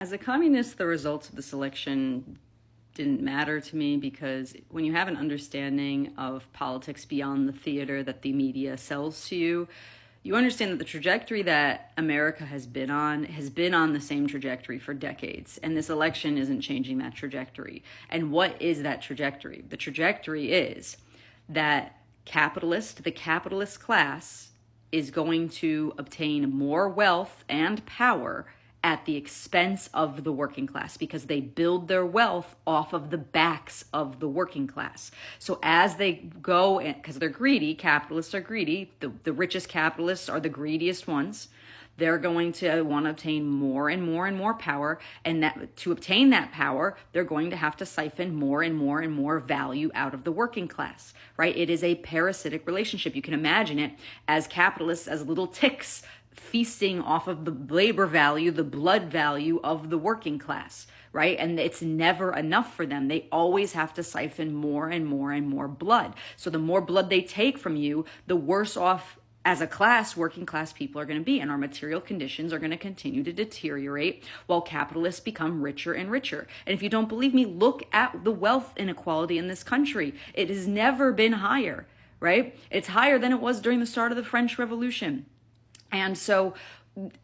As a communist, the results of this election didn't matter to me because when you have an understanding of politics beyond the theater that the media sells to you, you understand that the trajectory that America has been on the same trajectory for decades. And this election isn't changing that trajectory. And what is that trajectory? The trajectory is that the capitalist class is going to obtain more wealth and power at the expense of the working class because they build their wealth off of the backs of the working class. So as they go, because they're greedy, capitalists are greedy, the richest capitalists are the greediest ones. They're going to want to obtain more and more and more power. And that to obtain that power, they're going to have to siphon more and more and more value out of the working class, right? It is a parasitic relationship. You can imagine it as capitalists, as little ticks feasting off of the labor value, the blood value of the working class, right? And it's never enough for them. They always have to siphon more and more and more blood. So the more blood they take from you, the worse off as a class, working class people are going to be, and our material conditions are going to continue to deteriorate while capitalists become richer and richer. And if you don't believe me, look at the wealth inequality in this country. It has never been higher, right? It's higher than it was during the start of the French Revolution. And so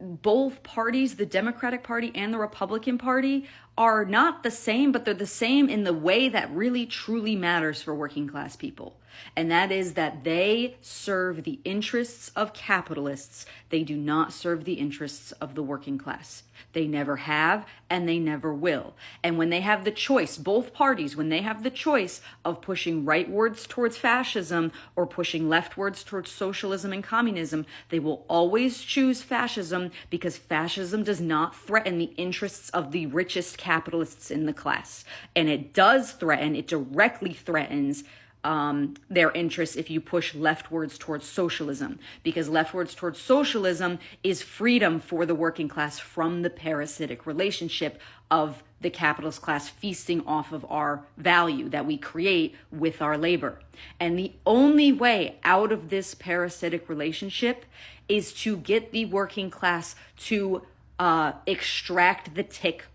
both parties, the Democratic Party and the Republican Party, are not the same, but they're the same in the way that really truly matters for working class people. And that is that they serve the interests of capitalists. They do not serve the interests of the working class. They never have, and they never will. And when they have the choice, both parties, when they have the choice of pushing rightwards towards fascism or pushing leftwards towards socialism and communism, they will always choose fascism because fascism does not threaten the interests of the richest capitalists in the class. And it directly threatens their interests if you push leftwards towards socialism, because leftwards towards socialism is freedom for the working class from the parasitic relationship of the capitalist class feasting off of our value that we create with our labor. And the only way out of this parasitic relationship is to get the working class to extract the tick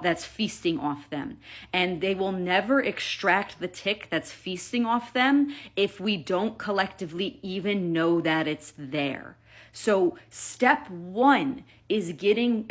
that's feasting off them. And they will never extract the tick that's feasting off them if we don't collectively even know that it's there. So step one is gaining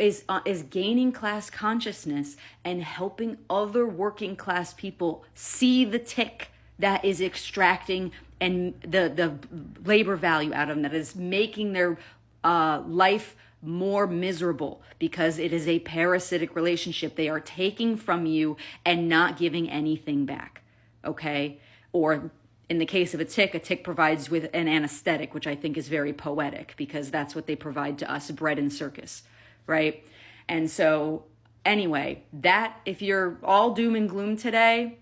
class consciousness and helping other working class people see the tick that is extracting and the labor value out of them, that is making their life more miserable, because it is a parasitic relationship. They are taking from you and not giving anything back, okay? Or in the case of a tick provides with an anesthetic, which I think is very poetic because that's what they provide to us, bread and circus, right? And so anyway, that if you're all doom and gloom today,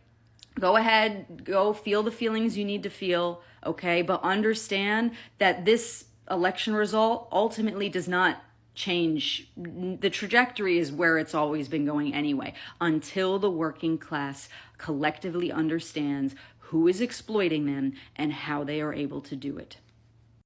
go ahead, go feel the feelings you need to feel, okay? But understand that this election result ultimately does not change. The trajectory is where it's always been going anyway, until the working class collectively understands who is exploiting them and how they are able to do it.